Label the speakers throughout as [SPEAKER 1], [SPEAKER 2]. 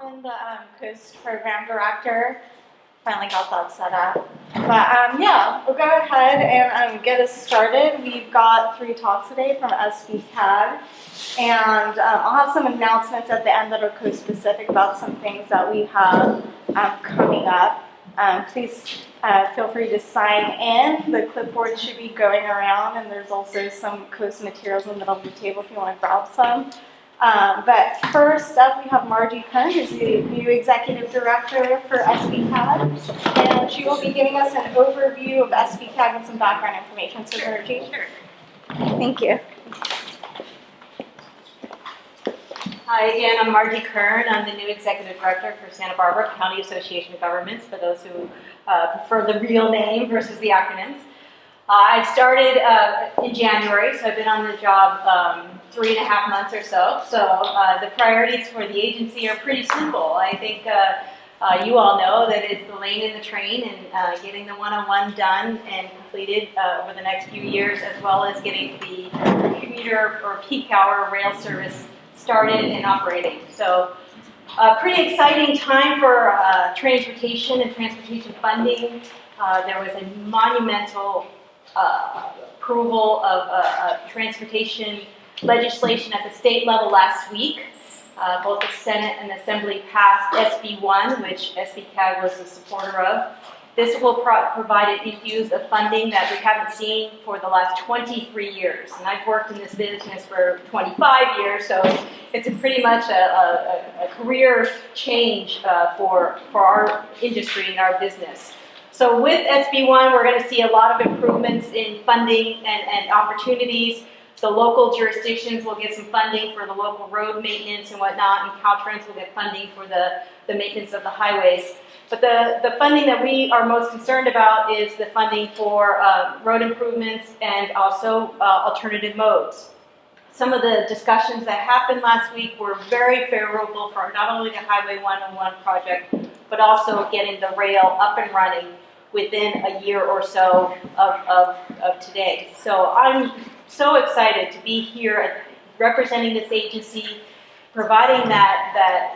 [SPEAKER 1] I'm the Coast Program Director. Finally got that set up. But yeah, we'll go ahead and get us started. We've got 3 talks today from SBCAG. And I'll have some announcements at the end that are Coast specific about some things that we have coming up. Please feel free to sign in. The clipboard should be going around, and there's also some Coast materials in the middle of the table if you want to grab some. But first up, we have Marjie Kirn, who's the new Executive Director for SBCAG, and she will be giving us an overview of SBCAG and some background information. So, Marjie. Sure. Thank you.
[SPEAKER 2] Hi again, I'm Marjie Kirn. I'm the new Executive Director for Santa Barbara County Association of Governments, for those who prefer the real name versus the acronyms. I started in January, so I've been on the job 3.5 months or so. So the priorities for the agency are pretty simple. I think you all know that it's the lane in the train and getting the 101 done and completed over the next few years, as well as getting the commuter or peak hour rail service started and operating. So a pretty exciting time for transportation and transportation funding. There was a monumental approval of transportation legislation at the state level last week. Both the Senate and the Assembly passed SB1, which SBCAG was a supporter of. This will provide an infuse of funding that we haven't seen for the last 23 years. And I've worked in this business for 25 years, so it's pretty much a career change for our industry and our business. So with SB1, we're going to see a lot of improvements in funding and opportunities. So local jurisdictions will get some funding for the local road maintenance and whatnot, and Caltrans will get funding for the maintenance of the highways. But the funding that we are most concerned about is the funding for road improvements and also alternative modes. Some of the discussions that happened last week were very favorable for not only the Highway 101 project, but also getting the rail up and running within a year or so of today. So I'm so excited to be here representing this agency, providing that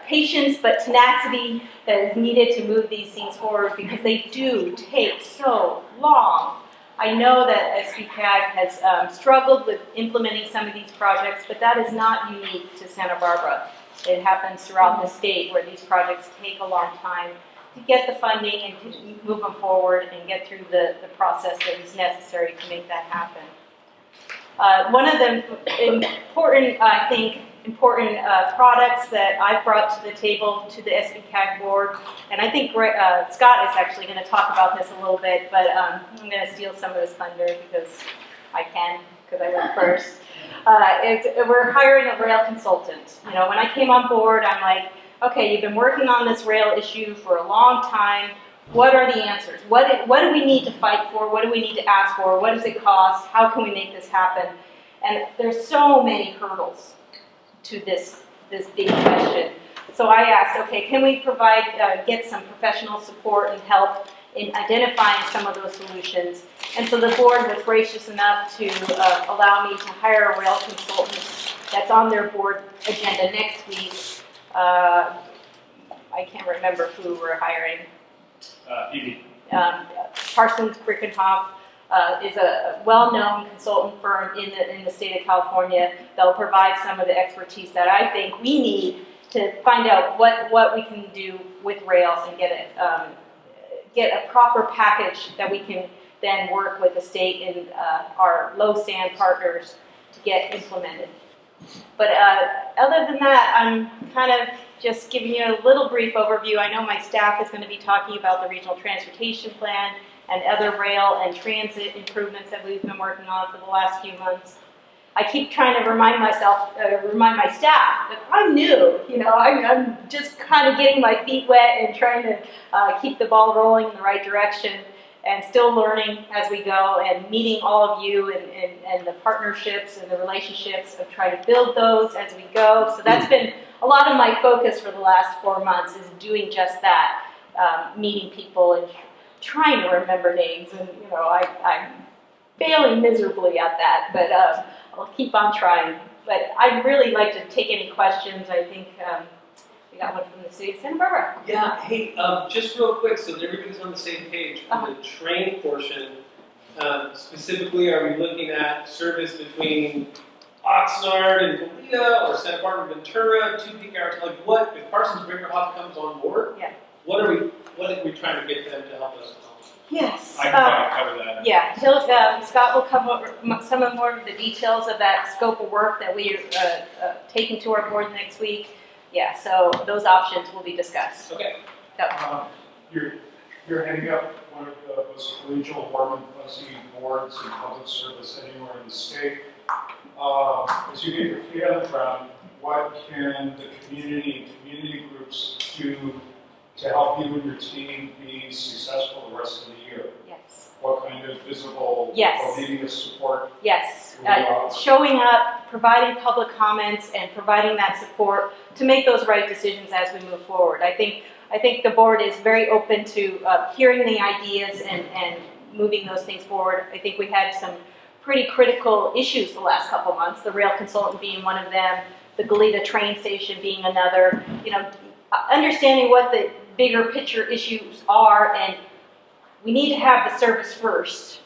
[SPEAKER 2] patience but tenacity that is needed to move these things forward, because they do take so long. I know that SBCAG has struggled with implementing some of these projects, but that is not unique to Santa Barbara. It happens throughout the state where these projects take a long time to get the funding and to move them forward and get through the process that is necessary to make that happen. One of the important, products that I brought to the table to the SBCAG board, and I think Scott is actually going to talk about this a little bit, but I'm going to steal some of his thunder because I can, because I went first. We're hiring a rail consultant. You know, when I came on board, I'm like, okay, you've been working on this rail issue for a long time. What are the answers? What do we need to fight for? What do we need to ask for? What does it cost? How can we make this happen? And there's so many hurdles to this big question. So I asked, okay, can we get some professional support and help in identifying some of those solutions? And so the board was gracious enough to allow me to hire a rail consultant. That's on their board agenda next week. I can't remember who we're hiring.
[SPEAKER 3] Evie.
[SPEAKER 2] Parsons Brickenhoff is a well-known consultant firm in the state of California. They'll provide some of the expertise that I think we need to find out what we can do with rails and get a proper package that we can then work with the state and our low sand partners to get implemented. But other than that, I'm kind of just giving you a little brief overview. I know my staff is going to be talking about the regional transportation plan and other rail and transit improvements that we've been working on for the last few months. I keep trying to remind my staff that I'm new. You know, I'm just kind of getting my feet wet and trying to keep the ball rolling in the right direction, and still learning as we go and meeting all of you and the partnerships and the relationships of trying to build those as we go. So that's been a lot of my focus for the last 4 months, is doing just that, meeting people and trying to remember names. And, you know, I'm failing miserably at that, but I'll keep on trying. But I'd really like to take any questions. I think We got one from the city of Santa Barbara.
[SPEAKER 3] Yeah, hey, just real quick, so that everybody's on the same page, for the train portion, specifically, are we looking at service between Oxnard and Goleta, or Santa Barbara Ventura, 2 peak hours? Like what, if Parsons Brinkerhoff comes on board,
[SPEAKER 2] Yeah.
[SPEAKER 3] what are we trying to get them to help us accomplish?
[SPEAKER 2] Yes.
[SPEAKER 4] I can probably cover that.
[SPEAKER 2] Yeah, Scott will cover some of more of the details of that scope of work that we are taking to our board next week. Yeah, so those options will be discussed.
[SPEAKER 3] Okay.
[SPEAKER 4] You're heading up one of the most collegial, warm and fuzzy boards in public service anywhere in the state. As you get your feet on the ground, what can the community and community groups do to help you and your team be successful the rest of the year?
[SPEAKER 2] Yes.
[SPEAKER 4] What kind of visible
[SPEAKER 2] Yes.
[SPEAKER 4] or media support?
[SPEAKER 2] Yes. Showing up, providing public comments, and providing that support to make those right decisions as we move forward. I think the board is very open to hearing the ideas and moving those things forward. I think we had some pretty critical issues the last couple of months, the rail consultant being one of them, the Goleta train station being another, understanding what the bigger picture issues are, and we need to have the service first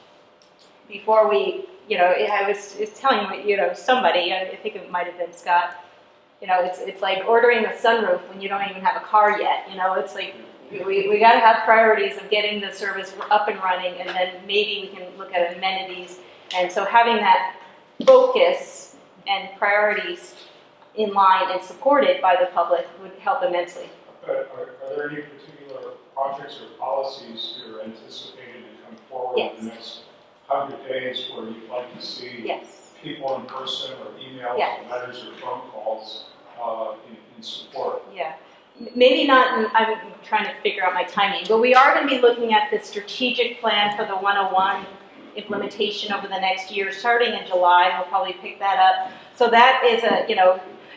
[SPEAKER 2] before we, I was telling somebody, I think it might have been Scott, it's like ordering a sunroof when you don't even have a car yet, it's like we got to have priorities of getting the service up and running, and then maybe we can look at amenities. And so having that focus and priorities in line and supported by the public would help immensely.
[SPEAKER 4] But are there any particular projects or policies you're anticipating to come forward
[SPEAKER 2] Yes.
[SPEAKER 4] in the next 100 days where you'd like to see
[SPEAKER 2] Yes.
[SPEAKER 4] people in person or emails
[SPEAKER 2] Yes.
[SPEAKER 4] or letters or phone calls in support?
[SPEAKER 2] Yeah. Maybe not, I'm trying to figure out my timing, but we are going to be looking at the strategic plan for the 101 implementation over the next year, starting in July. We'll probably pick that up. So that is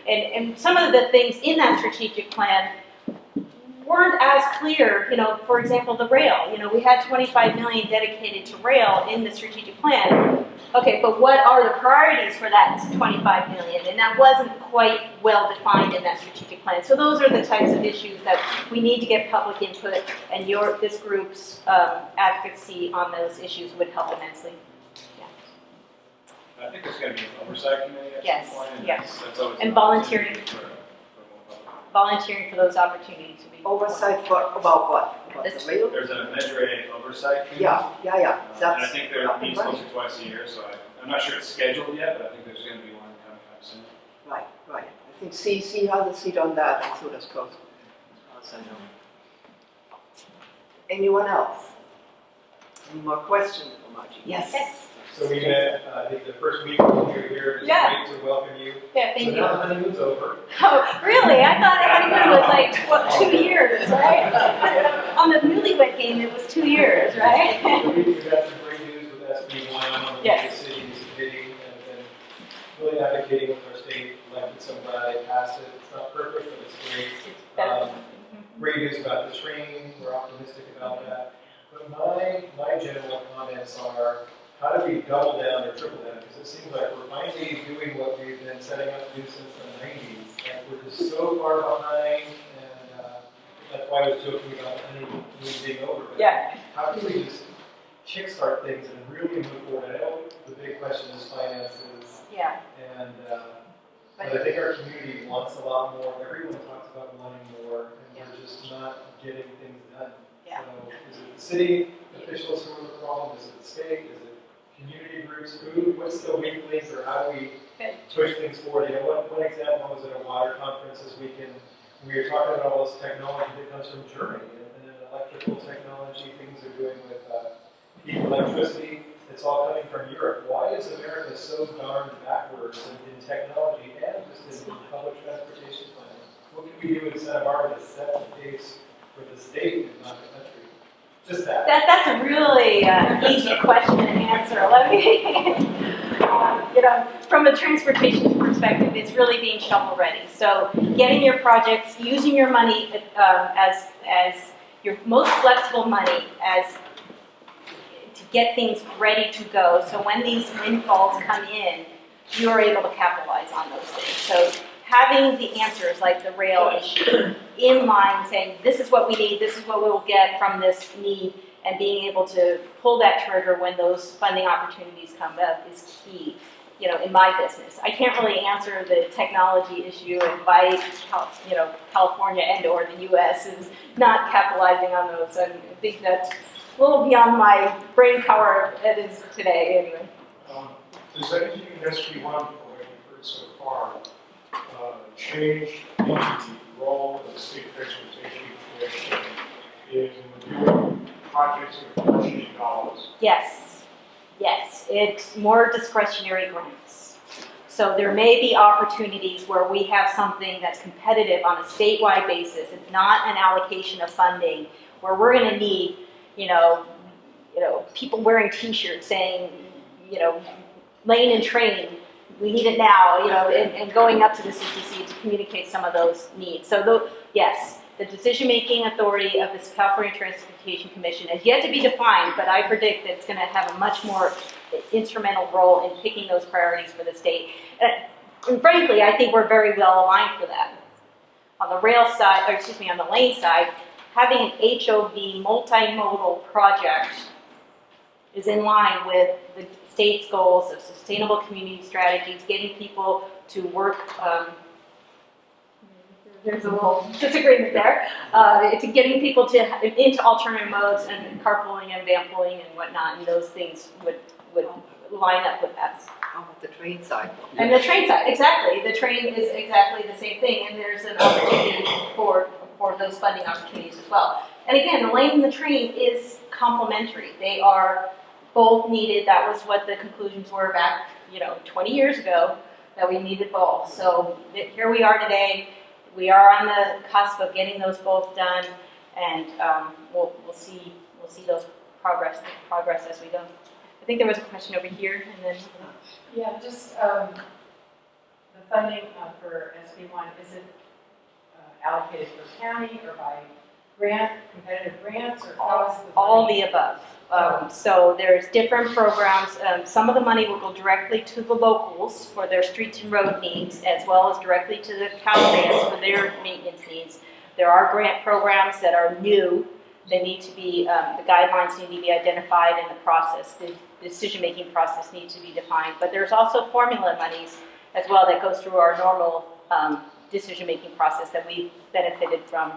[SPEAKER 2] and some of the things in that strategic plan weren't as clear, for example, the rail. We had 25 million dedicated to rail in the strategic plan. Okay, but what are the priorities for that 25 million? And that wasn't quite well defined in that strategic plan. So those are the types of issues that we need to get public input, and this group's advocacy on those issues would help immensely.
[SPEAKER 4] I think there's going to be an oversight committee at
[SPEAKER 2] Yes,
[SPEAKER 4] some point. And
[SPEAKER 2] yes.
[SPEAKER 4] that's always
[SPEAKER 2] And
[SPEAKER 4] an
[SPEAKER 2] volunteering.
[SPEAKER 4] opportunity for
[SPEAKER 2] Volunteering for those opportunities would be
[SPEAKER 5] Oversight for, about what? About
[SPEAKER 2] This-
[SPEAKER 5] the rail?
[SPEAKER 4] There's a Measure A oversight committee.
[SPEAKER 5] Yeah.
[SPEAKER 4] And I
[SPEAKER 5] That's
[SPEAKER 4] think there
[SPEAKER 5] up and
[SPEAKER 4] meets once
[SPEAKER 5] running.
[SPEAKER 4] or twice a year, so I'm not sure it's scheduled yet, but I think there's going to be one coming up soon.
[SPEAKER 5] Right. I think CC has a seat on that, and so does Coast. So, no. Anyone else? Any more questions for Marjie?
[SPEAKER 2] Yes.
[SPEAKER 6] So we met, I think the first week we were here, it was
[SPEAKER 2] Yeah.
[SPEAKER 6] great to welcome you.
[SPEAKER 2] Yeah,
[SPEAKER 6] So
[SPEAKER 2] thank you.
[SPEAKER 6] now the honeymoon's over.
[SPEAKER 2] Oh, really? I thought honeymoon was like, 2 years, right? On the newlywed game, it was 2 years, right?
[SPEAKER 6] So we've got some great news with SB1 on the
[SPEAKER 2] Yes.
[SPEAKER 6] city's committee, and really advocating with our state elected, so I'm glad they passed it. It's not perfect, but it's great.
[SPEAKER 2] It's better.
[SPEAKER 6] Great news about the train, we're optimistic about that. But my general comments are, how do we double down or triple down? Because it seems like we're finally doing what we've been setting out to do since the 90s, and we're just so far behind, and that's why I was joking about the honeymoon being over. But
[SPEAKER 2] Yeah.
[SPEAKER 6] how can we just kickstart things and really move forward? I know the big question is finances,
[SPEAKER 2] Yeah.
[SPEAKER 6] and but I think our community wants a lot more. Everyone talks about wanting more, and we're just not getting things done.
[SPEAKER 2] Yeah.
[SPEAKER 6] So is it the city officials who are the problem? Is it the state? Is it community groups? What's the weak link, or how do we
[SPEAKER 2] Good.
[SPEAKER 6] push things forward? One example was at a water conference this weekend. We were talking about all this technology that comes from Germany, and then electrical technology, things they're doing with heat and electricity. It's all coming from Europe. Why is America so darn backwards in technology and just in public transportation planning? What can we do in Santa Barbara to set the pace for the state and not the country? Just that.
[SPEAKER 2] That's a really easy question to answer. Let me, from a transportation perspective, it's really being shovel ready. So getting your projects, using your money as your most flexible money to get things ready to go. So when these windfalls come in, you're able to capitalize on those things. So having the answers, like the rail issue, in mind, saying this is what we need, this is what we will get from this need, and being able to pull that trigger when those funding opportunities come up is key, you know, in my business. I can't really answer the technology issue and why, you know, California and or the U.S. is not capitalizing on those. I think that's a little beyond my brain power it is today, anyway.
[SPEAKER 4] Does anything in SB1, from what you've heard so far, change the role of the State Transportation Commission in reviewing projects and apportioning dollars?
[SPEAKER 2] Yes, yes, it's more discretionary grants. So there may be opportunities where we have something that's competitive on a statewide basis. It's not an allocation of funding where we're going to need, you know, people wearing T-shirts saying, you know, lane and train, we need it now, you know, and going up to the CTC to communicate some of those needs. So yes, the decision-making authority of this California Transportation Commission is yet to be defined, but I predict that it's going to have a much more instrumental role in picking those priorities for the state. And frankly, I think we're very well aligned for that. On the rail side, or excuse me, on the lane side, having an HOV multimodal project is in line with the state's goals of sustainable community strategies, getting people to work, there's a little disagreement there, to getting people into alternative modes and carpooling and vanpooling and whatnot, and those things would line up with that.
[SPEAKER 5] On the train side.
[SPEAKER 2] And the train side, exactly. The train is exactly the same thing, and there's an opportunity for those funding opportunities as well. And again, the lane and the train is complementary. They are both needed. That was what the conclusions were back, 20 years ago, that we needed both. So here we are today. We are on the cusp of getting those both done, and we'll see those progress as we go. I think there was a question over here, and then.
[SPEAKER 7] Yeah, just the funding for SB1, is it allocated per county or by grant, competitive grants, or how is the
[SPEAKER 2] all the above. So there's different programs. Some of the money will go directly to the locals for their streets and road needs, as well as directly to the Caltrans for their maintenance needs. There are grant programs that are new. They need to be, the guidelines need to be identified in the process. The decision-making process needs to be defined. But there's also formula monies as well that goes through our normal decision-making process that we've benefited from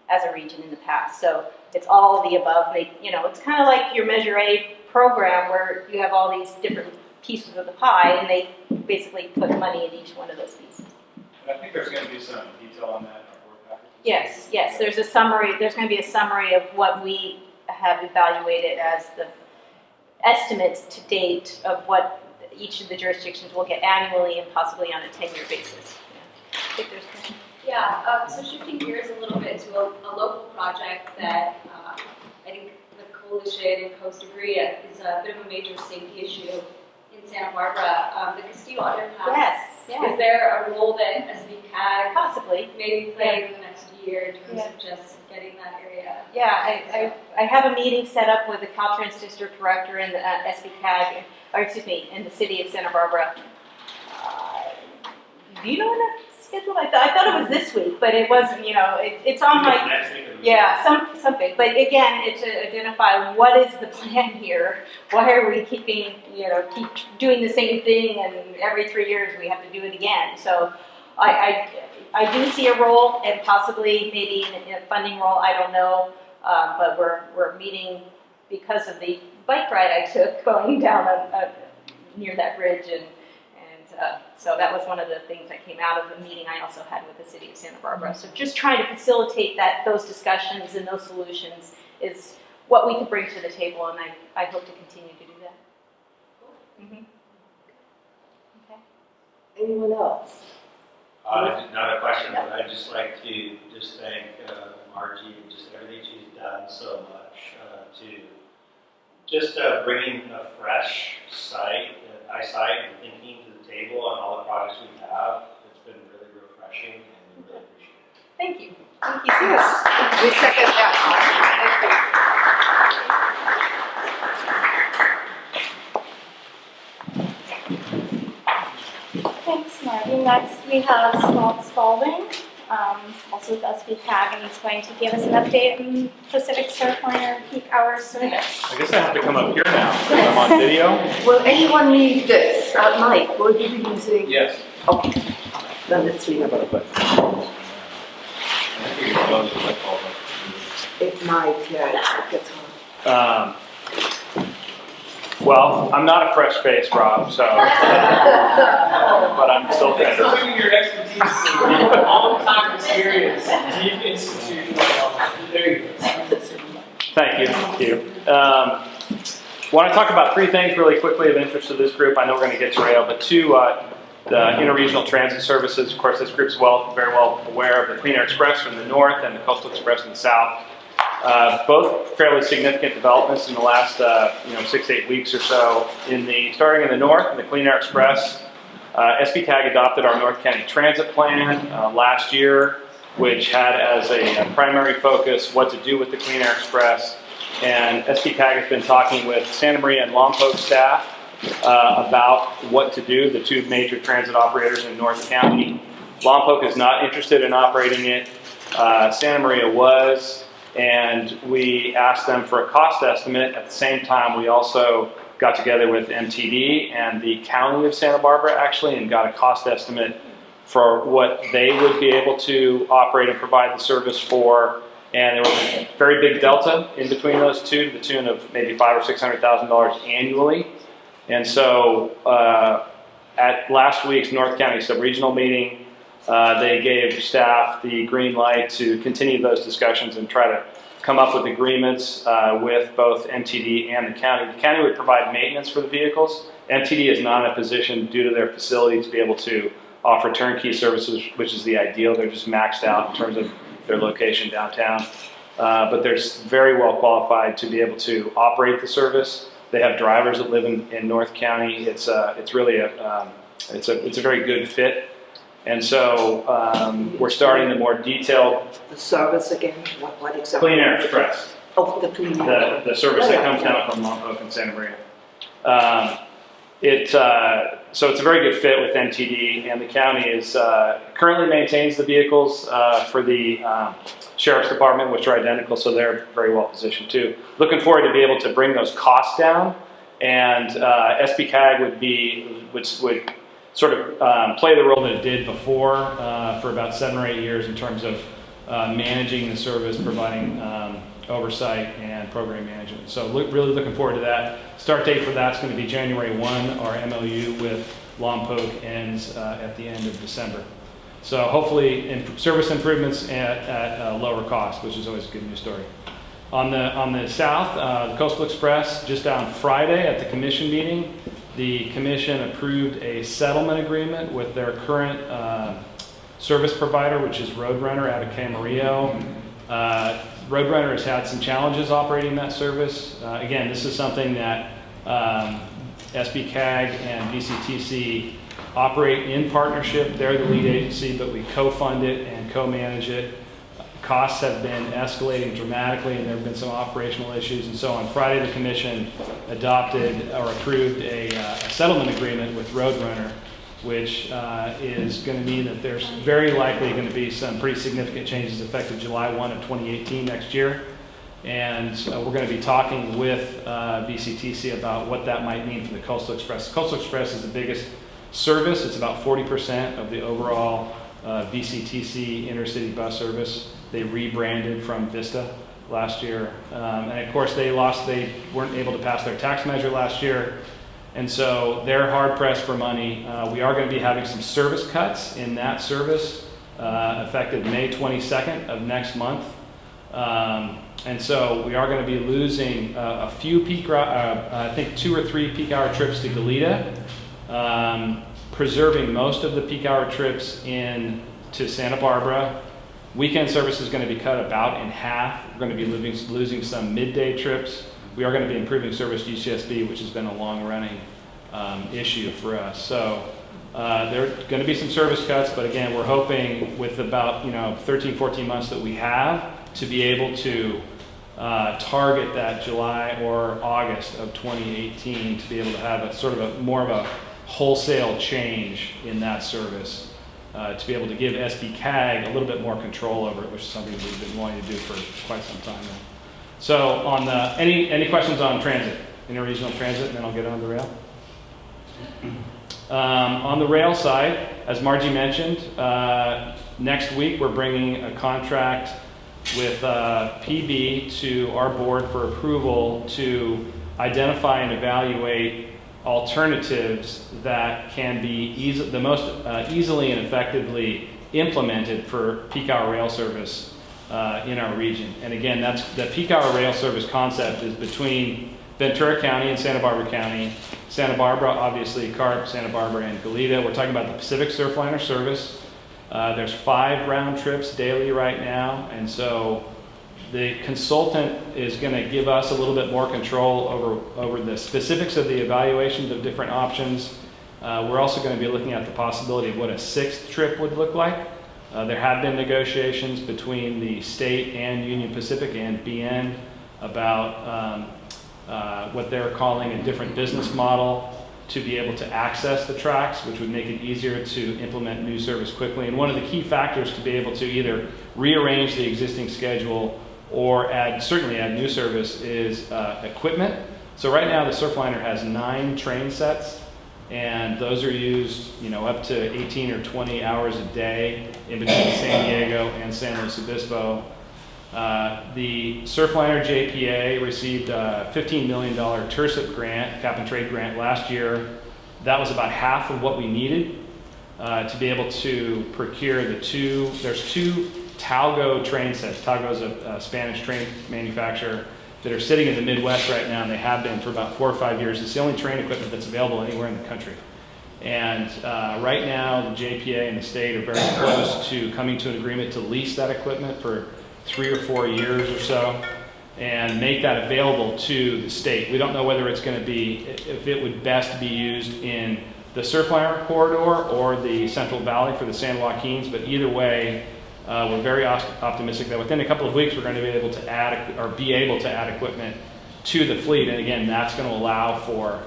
[SPEAKER 2] as a region in the past. So it's all of the above. It's kind of like your Measure A program where you have all these different pieces of the pie, and they basically put money in each one of those pieces.
[SPEAKER 8] And I think there's going to be some detail on that in our board package.
[SPEAKER 2] Yes. There's a summary. There's going to be a summary of what we have evaluated as the estimates to date of what each of the jurisdictions will get annually and possibly on a 10-year basis. Yeah. I think there's a question.
[SPEAKER 9] Yeah, so shifting gears a little bit to a local project that I think the coalition and Coast agree is a bit of a major safety issue in Santa Barbara, the Castillo Underpass.
[SPEAKER 2] Yes.
[SPEAKER 9] Is there a role that SBCAG
[SPEAKER 2] possibly
[SPEAKER 9] maybe play in the next year in terms of just getting that area?
[SPEAKER 2] Yeah, I have a meeting set up with the Caltrans District Director and the SBCAG, in the city of Santa Barbara. Do you know when that's scheduled? I thought it was this week, but it wasn't, it's on my, something. But again, it's to identify what is the plan here. Why are we keep doing the same thing, and every 3 years we have to do it again? So I do see a role, and possibly maybe in a funding role, I don't know. But we're meeting because of the bike ride I took going down near that bridge, and so that was one of the things that came out of the meeting I also had with the city of Santa Barbara. So just trying to facilitate those discussions and those solutions is what we can bring to the table, and I hope to continue to do that. Mm-hmm. Okay.
[SPEAKER 5] Anyone else?
[SPEAKER 10] Not a question, but I'd just like to thank Marjie and just everything she's done so much to bringing a fresh eyesight and thinking to the table on all the projects we have. It's been really refreshing, and we really appreciate it.
[SPEAKER 2] Thank you. Thank you so much.
[SPEAKER 5] We second that.
[SPEAKER 1] Thanks, Marjie. next we have Spaulding, also with SBCAG, and he's going to give us an update on Pacific Surfliner peak hour service.
[SPEAKER 8] I guess I have to come up here now, because I'm on video.
[SPEAKER 5] Will anyone need this? Mike, will you be using?
[SPEAKER 8] Yes.
[SPEAKER 5] Okay, then let's leave it. It might, yeah, it gets hard.
[SPEAKER 8] Well, I'm not a fresh face, Rob, so, but I'm still
[SPEAKER 3] That's
[SPEAKER 8] better.
[SPEAKER 3] something your expertise is, long-time experience, deep institutional knowledge. There you go.
[SPEAKER 8] Thank you. Want to talk about three things really quickly of interest to this group. I know we're going to get to rail, but two, the interregional transit services. Of course, this group's very well aware of the Clean Air Express from the north and the Coastal Express in the south. Both fairly significant developments in the last 6 to 8 weeks or so. Starting in the north, in the Clean Air Express, SBCAG adopted our North County Transit Plan last year, which had as a primary focus what to do with the Clean Air Express. And SBCAG has been talking with Santa Maria and Lompoc staff about what to do, the two major transit operators in North County. Lompoc is not interested in operating it. Santa Maria was. And we asked them for a cost estimate. At the same time, we also got together with MTD and the County of Santa Barbara, actually, and got a cost estimate for what they would be able to operate and provide the service for. And there was a very big delta in between those two, to the tune of maybe $500,000 or $600,000 annually. And so at last week's North County Subregional meeting, they gave staff the green light to continue those discussions and try to come up with agreements with both MTD and the county. The county would provide maintenance for the vehicles. MTD is not in a position, due to their facility, to be able to offer turnkey services, which is the ideal. They're just maxed out in terms of their location downtown. But they're very well qualified to be able to operate the service. They have drivers that live in North County. It's really a very good fit. And so we're starting the more detailed.
[SPEAKER 5] The service again, what exactly?
[SPEAKER 8] Clean Air Express.
[SPEAKER 5] Oh, the Clean Air.
[SPEAKER 8] The service that comes down from Lompoc and Santa Maria. So it's a very good fit with MTD, and the county currently maintains the vehicles for the Sheriff's Department, which are identical, so they're very well positioned too. Looking forward to be able to bring those costs down, and SBCAG would sort of play the role that it did before for about 7 or 8 years in terms of managing the service, providing oversight and program management. So really looking forward to that. Start date for that's going to be January 1. Our MOU with Lompoc ends at the end of December. So hopefully service improvements at a lower cost, which is always a good news story. On the south, the Coastal Express, just on Friday at the commission meeting, the commission approved a settlement agreement with their current service provider, which is Roadrunner out of Camarillo. Roadrunner has had some challenges operating that service. Again, this is something that SBCAG and VCTC operate in partnership. They're the lead agency, but we co-fund it and co-manage it. Costs have been escalating dramatically, and there have been some operational issues. And so on Friday, the commission adopted or approved a settlement agreement with Roadrunner, which is going to mean that there's very likely going to be some pretty significant changes effective July 1 of 2018 next year. And we're going to be talking with VCTC about what that might mean for the Coastal Express. The Coastal Express is the biggest service. It's about 40% of the overall VCTC intercity bus service. They rebranded from Vista last year. And of course they weren't able to pass their tax measure last year. And so they're hard pressed for money. We are going to be having some service cuts in that service effective May 22nd of next month. And so we are going to be losing a few I think 2 or 3 peak hour trips to Goleta, preserving most of the peak hour trips to Santa Barbara. Weekend service is going to be cut about in half. We're going to be losing some midday trips. We are going to be improving service to UCSB, which has been a long-running issue for us. So there are going to be some service cuts, but again, we're hoping with about 13, 14 months that we have to be able to target that July or August of 2018 to be able to have more of a wholesale change in that service. to be able to give SBCAG a little bit more control over it, which is something we've been wanting to do for quite some time now. So on the, any questions on transit, interregional transit, and then I'll get on the rail. On the rail side, as Margie mentioned, next week we're bringing a contract with PB to our board for approval to identify and evaluate alternatives that can be the most easily and effectively implemented for peak hour rail service in our region. And again, that's the peak hour rail service concept is between Ventura County and Santa Barbara County. Santa Barbara, obviously, CARP, Santa Barbara, and Goleta. We're talking about the Pacific Surfliner service. There's 5 round trips daily right now, and so the consultant is going to give us a little bit more control over the specifics of the evaluations of different options. We're also going to be looking at the possibility of what a 6th trip would look like. There have been negotiations between the state and Union Pacific and BN about what they're calling a different business model to be able to access the tracks, which would make it easier to implement new service quickly. And one of the key factors to be able to either rearrange the existing schedule or certainly add new service is equipment. So right now the Surfliner has 9 train sets, and those are used, up to 18 or 20 hours a day in between San Diego and San Luis Obispo. The Surfliner JPA received a $15 million TIRCIP grant, cap and trade grant last year. That was about half of what we needed to be able to procure there's 2 Talgo train sets. Talgo is a Spanish train manufacturer that are sitting in the Midwest right now, and they have been for about 4 or 5 years. It's the only train equipment that's available anywhere in the country. And right now, the JPA and the state are very close to coming to an agreement to lease that equipment for 3 or 4 years or so and make that available to the state. We don't know whether it's going to be, if it would best be used in the Surfliner corridor or the Central Valley for the San Joaquins, but either way, we're very optimistic that within a couple of weeks we're going to be able to add equipment to the fleet. And again, that's going to allow for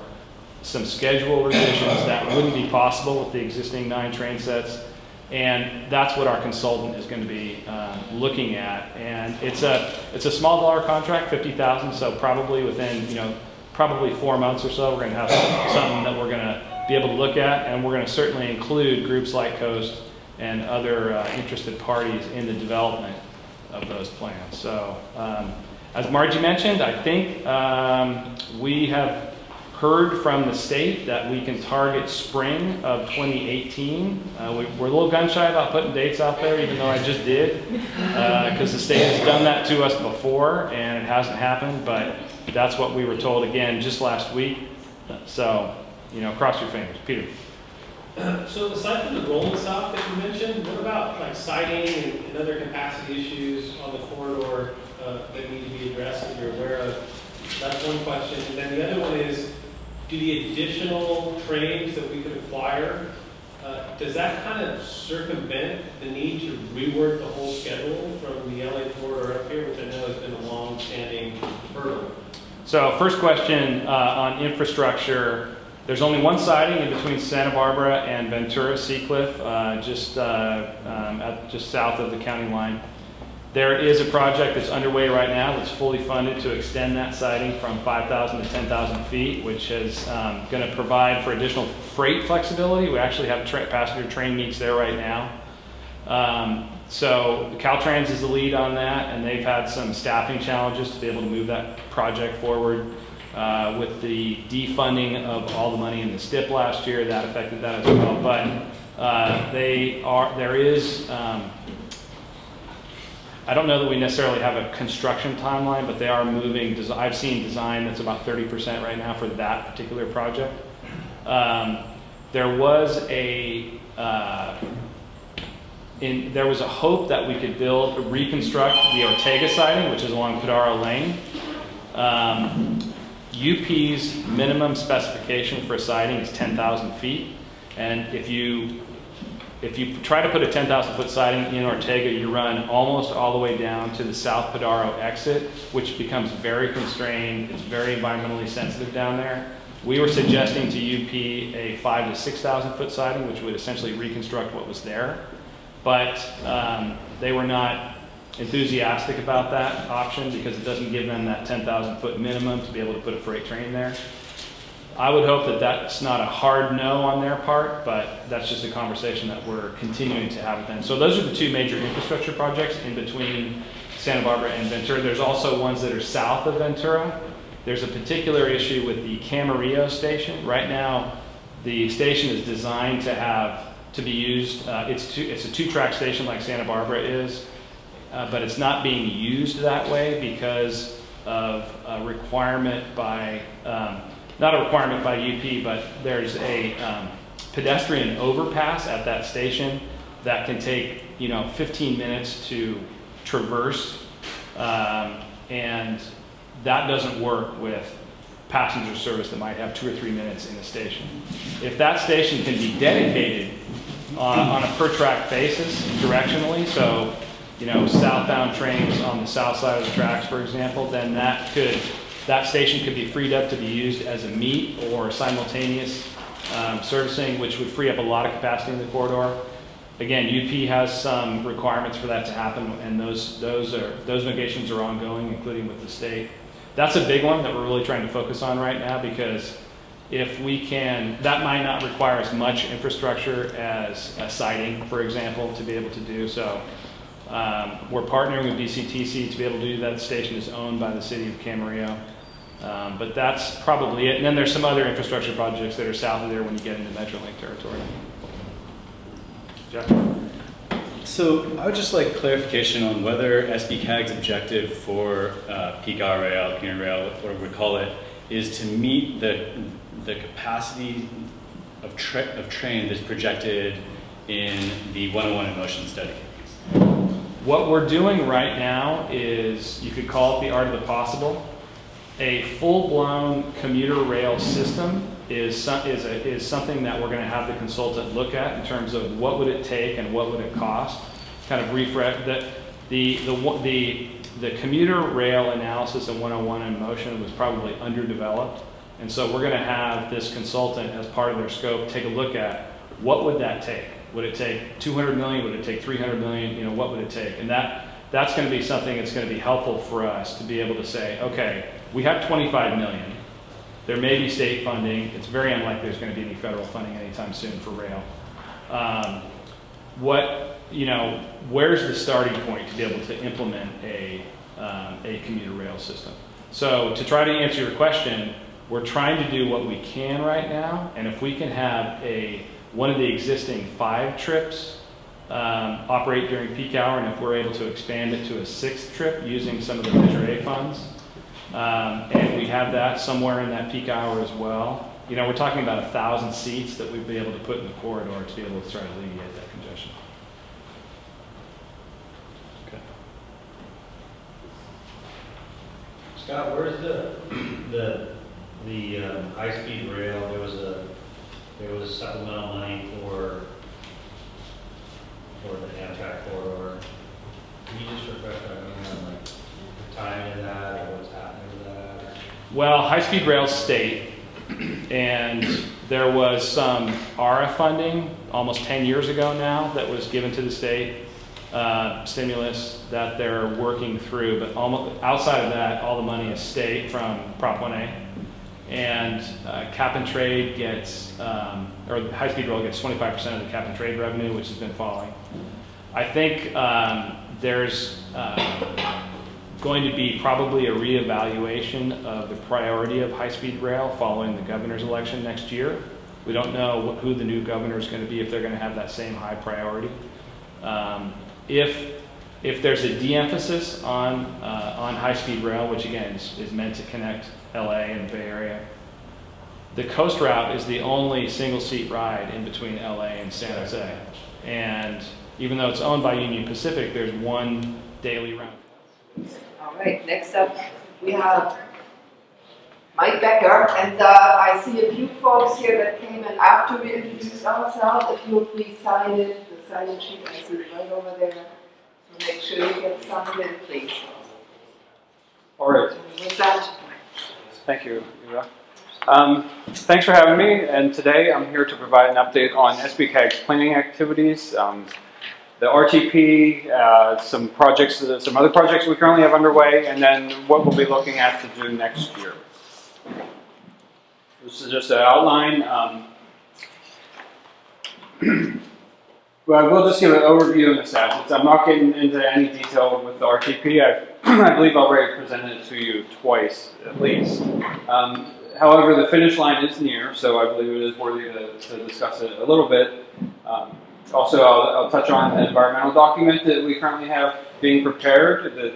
[SPEAKER 8] some schedule revisions that wouldn't be possible with the existing 9 train sets. And that's what our consultant is going to be looking at. And it's a small dollar contract, $50,000. So probably within probably 4 months or so, we're going to have something that we're going to be able to look at, and we're going to certainly include groups like Coast and other interested parties in the development of those plans. So as Margie mentioned, I think we have heard from the state that we can target spring of 2018. We're a little gun shy about putting dates out there, even though I just did, because the state has done that to us before and it hasn't happened, but that's what we were told again just last week. So, cross your fingers. Peter.
[SPEAKER 3] So aside from the rolling stock that you mentioned, what about like siding and other capacity issues on the corridor that need to be addressed that you're aware of? That's one question. And then the other one is, do the additional trains that we could acquire, does that kind of circumvent the need to rework the whole schedule from the LA corridor up here, which I know has been a long-standing hurdle?
[SPEAKER 8] So first question on infrastructure. There's only one siding in between Santa Barbara and Ventura Seacliff, just south of the county line. There is a project that's underway right now that's fully funded to extend that siding from 5,000 to 10,000 feet, which is going to provide for additional freight flexibility. We actually have passenger train meets there right now. So Caltrans is the lead on that, and they've had some staffing challenges to be able to move that project forward. With the defunding of all the money in the STIP last year, that affected that as well. But there is, I don't know that we necessarily have a construction timeline, but they are moving. I've seen design that's about 30% right now for that particular project. There was a hope that we could reconstruct the Ortega siding, which is along Padaro Lane. UP's minimum specification for a siding is 10,000 feet, and if you try to put a 10,000 foot siding in Ortega, you run almost all the way down to the South Padaro exit, which becomes very constrained. It's very environmentally sensitive down there. We were suggesting to UP a 5,000 to 6,000 foot siding, which would essentially reconstruct what was there. But they were not enthusiastic about that option because it doesn't give them that 10,000 foot minimum to be able to put a freight train there. I would hope that that's not a hard no on their part, but that's just a conversation that we're continuing to have with them. So those are the two major infrastructure projects in between Santa Barbara and Ventura. There's also ones that are south of Ventura. There's a particular issue with the Camarillo station. Right now, the station is designed to be used. It's a two-track station like Santa Barbara is, but it's not being used that way because of a requirement by, not a requirement by UP, but there's a pedestrian overpass at that station that can take 15 minutes to traverse, and that doesn't work with passenger service that might have 2 or 3 minutes in the station. If that station can be dedicated on a per track basis directionally, so southbound trains on the south side of the tracks, for example, then that station could be freed up to be used as a meet or simultaneous servicing, which would free up a lot of capacity in the corridor. Again, UP has some requirements for that to happen, and those negotiations are ongoing, including with the state. That's a big one that we're really trying to focus on right now, because if we can, that might not require as much infrastructure as a siding, for example, to be able to do so. We're partnering with BCTC to be able to do that. The station is owned by the city of Camarillo. But that's probably it. And then there's some other infrastructure projects that are south of there when you get into MetroLink territory. Jeff?
[SPEAKER 11] So I would just like clarification on whether SBCAG's objective for peak hour rail, commuter rail, whatever we call it, is to meet the capacity of train that's projected in the 101 in motion study.
[SPEAKER 8] What we're doing right now is, you could call it the art of the possible. A full-blown commuter rail system is something that we're going to have the consultant look at in terms of what would it take and what would it cost. Kind of refresh that the commuter rail analysis in 101 in motion was probably underdeveloped, and so we're going to have this consultant, as part of their scope, take a look at what would that take. Would it take 200 million? Would it take 300 million? What would it take? And that's going to be something that's going to be helpful for us to be able to say, okay, we have 25 million. There may be state funding. It's very unlikely there's going to be any federal funding anytime soon for rail. Where's the starting point to be able to implement a commuter rail system? So to try to answer your question, we're trying to do what we can right now, and if we can have one of the existing 5 trips operate during peak hour, and if we're able to expand it to a 6th trip using some of the Measure A funds, and we have that somewhere in that peak hour as well, we're talking about 1,000 seats that we'd be able to put in the corridor to be able to try to alleviate that congestion. Okay.
[SPEAKER 10] Scott, where's the high-speed rail? There was supplemental money for the Amtrak corridor. Can you just refresh my memory on the timing of that, or what's happening with that?
[SPEAKER 8] Well, high-speed rail state, and there was some ARA funding almost 10 years ago now that was given to the state, stimulus that they're working through, but almost outside of that, all the money is state from Prop 1A. And cap and trade gets, or high-speed rail gets 25% of the cap and trade revenue, which has been falling. I think there's going to be probably a reevaluation of the priority of high-speed rail following the governor's election next year. We don't know who the new governor is going to be, if they're going to have that same high priority. If there's a de-emphasis on high-speed rail, which again is meant to connect LA and the Bay Area, the coast route is the only single-seat ride in between LA and San Jose. And even though it's owned by Union Pacific, there's one daily round.
[SPEAKER 5] All right, next up we have Mike Becker, and I see a few folks here that came in after we introduced ourselves. If you'll please sign in, the sign-in sheet I see right over there. So make sure you get signed in, please.
[SPEAKER 12] All right.
[SPEAKER 5] And with that,
[SPEAKER 12] Thank you, Eva.
[SPEAKER 8] Thanks for having me, and today I'm here to provide an update on SBCAG's planning activities, the RTP, some other projects we currently have underway, and then what we'll be looking at to do next year. This is just an outline. Well, we'll just give an overview in the stats. I'm not getting into any detail with the RTP. I believe I've already presented it to you twice, at least. However, the finish line is near, so I believe it is worthy to discuss it a little bit. Also, I'll touch on the environmental document that we currently have being prepared that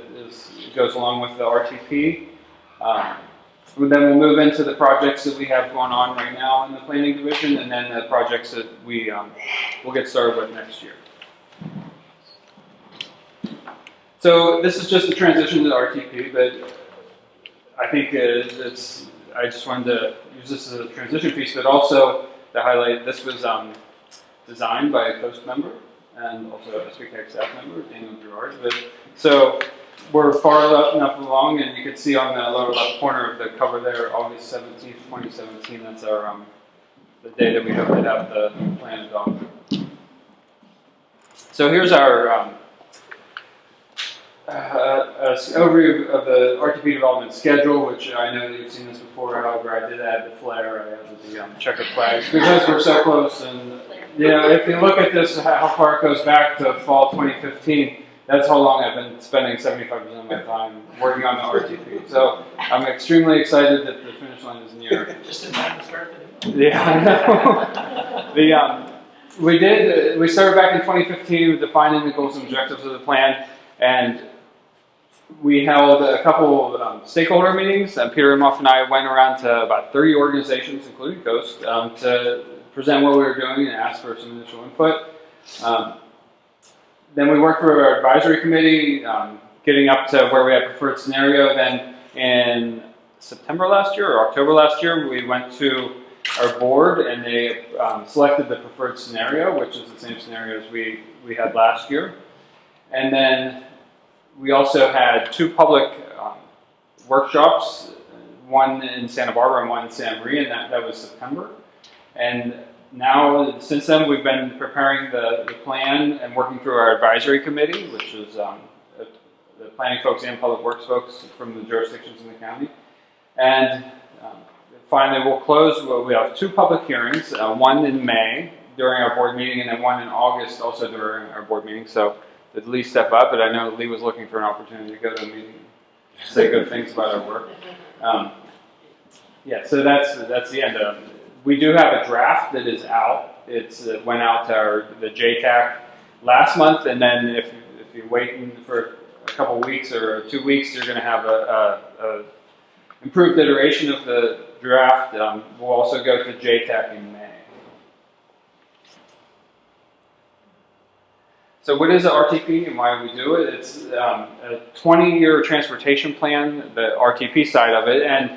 [SPEAKER 8] goes along with the RTP. Then we'll move into the projects that we have going on right now in the planning division, and then the projects that we'll get started with next year. So this is just a transition to the RTP, but I think I just wanted to use this as a transition piece, but also to highlight this was designed by a COAST member and also a SBCAG staff member, Daniel Gerard. So we're far enough along, and you can see on the lower left corner of the cover there, August 17th, 2017. That's our the day that we hope to have the plan adopted. So here's our overview of the RTP development schedule, which I know that you've seen this before. However, I did add the flare. I added the checkered flags because we're so close. And if you look at this, how far it goes back to fall 2015. That's how long I've been spending 75% of my time working on the RTP. So I'm extremely excited that the finish line is near.
[SPEAKER 6] Just in time to start the
[SPEAKER 8] Yeah, I know. We started back in 2015 with defining the goals and objectives of the plan, and we held a couple stakeholder meetings. Peter Imhoff and I went around to about 30 organizations, including COAST, to present what we were doing and ask for some initial input. Then we worked through our advisory committee, getting up to where we had preferred scenario. Then in September last year or October last year, we went to our board and they selected the preferred scenario, which is the same scenario as we had last year. And then we also had two public workshops, one in Santa Barbara and one in Santa Maria, and that was September. And now, since then, we've been preparing the plan and working through our advisory committee, which is the planning folks and public works folks from the jurisdictions in the county. And finally, we'll close. We have two public hearings, one in May during our board meeting, and then one in August also during our board meeting. So did Lee step up? But I know Lee was looking for an opportunity to go to a meeting and say good things about our work. So that's the end of it. We do have a draft that is out. It went out to the JTAC last month, and then if you're waiting for a couple weeks or 2 weeks, you're going to have a improved iteration of the draft. We'll also go to JTAC in May. So what is the RTP and why do we do it? It's a 20-year transportation plan, the RTP side of it, and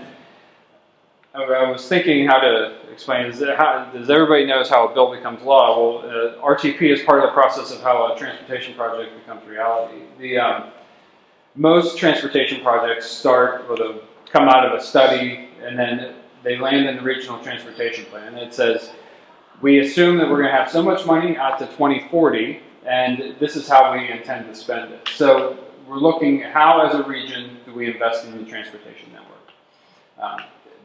[SPEAKER 8] I was thinking how to explain this. Does everybody knows how a bill becomes law? Well, RTP is part of the process of how a transportation project becomes reality. Most transportation projects come out of a study, and then they land in the regional transportation plan. It says, we assume that we're going to have so much money out to 2040, and this is how we intend to spend it. So we're looking at how, as a region, do we invest in the transportation network.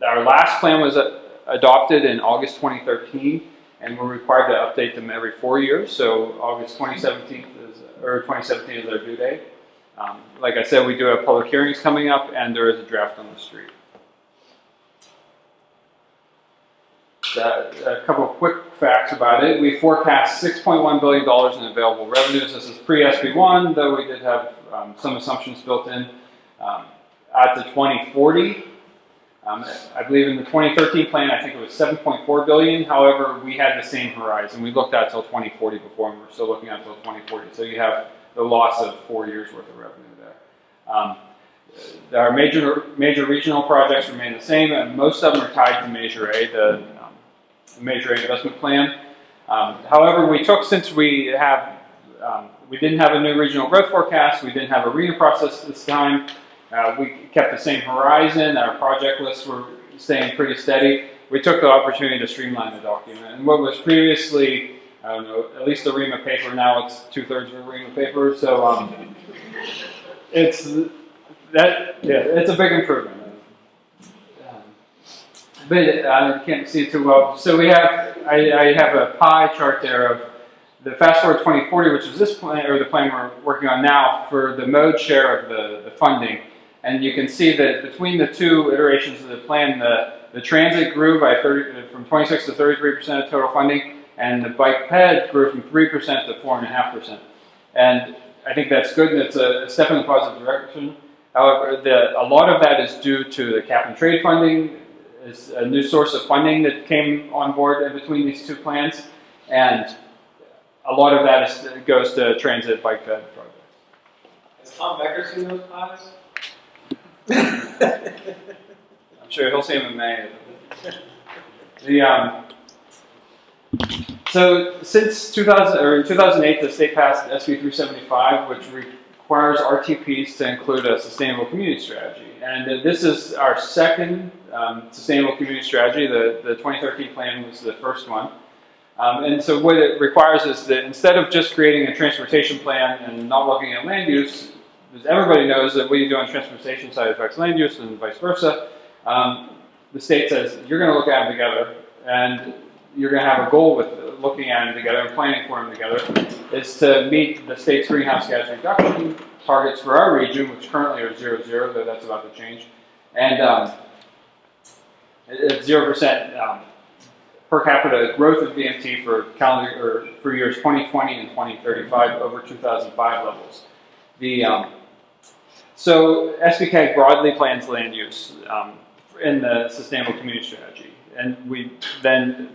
[SPEAKER 8] Our last plan was adopted in August 2013, and we're required to update them every 4 years. So August 2017 is our due date. Like I said, we do have public hearings coming up, and there is a draft on the street. A couple of quick facts about it. We forecast $6.1 billion in available revenues. This is pre-SB1, though we did have some assumptions built in. Out to 2040. I believe in the 2013 plan, I think it was $7.4 billion. However, we had the same horizon. We looked at till 2040 before, and we're still looking at till 2040. So you have the loss of 4 years worth of revenue there. Our major regional projects remain the same, and most of them are tied to Measure A, the Measure A investment plan. However, since we didn't have a new regional growth forecast, we didn't have a RENA process this time. We kept the same horizon. Our project lists were staying pretty steady. We took the opportunity to streamline the document. And what was previously, I don't know, at least a ream of paper, now it's 2/3 of a ream of paper. So it's a big improvement. But I can't see it too well. So we have, I have a pie chart there of the Fast Forward 2040, which is this plan, or the plan we're working on now, for the mode share of the funding. And you can see that between the two iterations of the plan, the transit grew by from 26 to 33% of total funding, and the bike ped grew from 3% to 4.5%. And I think that's good, and it's a step in the positive direction. However, a lot of that is due to the cap and trade funding. Is a new source of funding that came on board in between these two plans, and a lot of that goes to transit bike ped projects.
[SPEAKER 3] Has Tom Becker seen those pies?
[SPEAKER 8] I'm sure he'll see them in May. So since 2008, the state passed SB 375, which requires RTPs to include a sustainable community strategy. And this is our second sustainable community strategy. The 2013 plan was the first one. And so what it requires is that instead of just creating a transportation plan and not looking at land use, because everybody knows that what you do on transportation side affects land use and vice versa, the state says you're going to look at them together, and you're going to have a goal with looking at them together and planning for them together, is to meet the state's greenhouse gas reduction targets for our region, which currently are 0, though that's about to change, and it's 0% per capita growth of VMT for for years 2020 and 2035 over 2005 levels. So SBCAG broadly plans land use in the sustainable community strategy, and we then,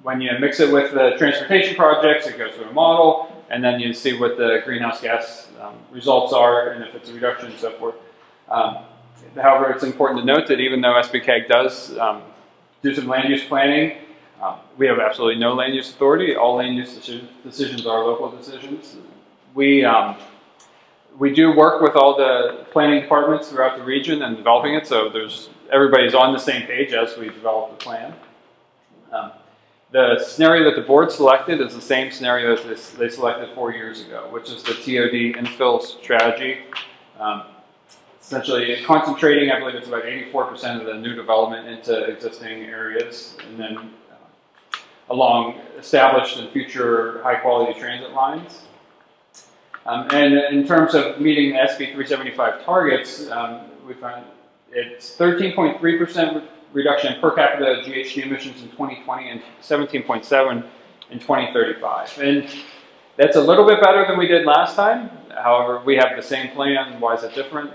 [SPEAKER 8] when you mix it with the transportation projects, it goes through a model, and then you see what the greenhouse gas results are, and if it's a reduction and so forth. However, it's important to note that even though SBCAG does do some land use planning, we have absolutely no land use authority. All land use decisions are local decisions. We do work with all the planning departments throughout the region and developing it, so everybody's on the same page as we develop the plan. The scenario that the board selected is the same scenario that they selected 4 years ago, which is the TOD infill strategy. Essentially concentrating, I believe it's about 84% of the new development into existing areas, and then along established and future high-quality transit lines. And in terms of meeting the SB 375 targets, we found it's 13.3% reduction in per capita GHG emissions in 2020 and 17.7 in 2035. And that's a little bit better than we did last time. However, we have the same plan. Why is it different?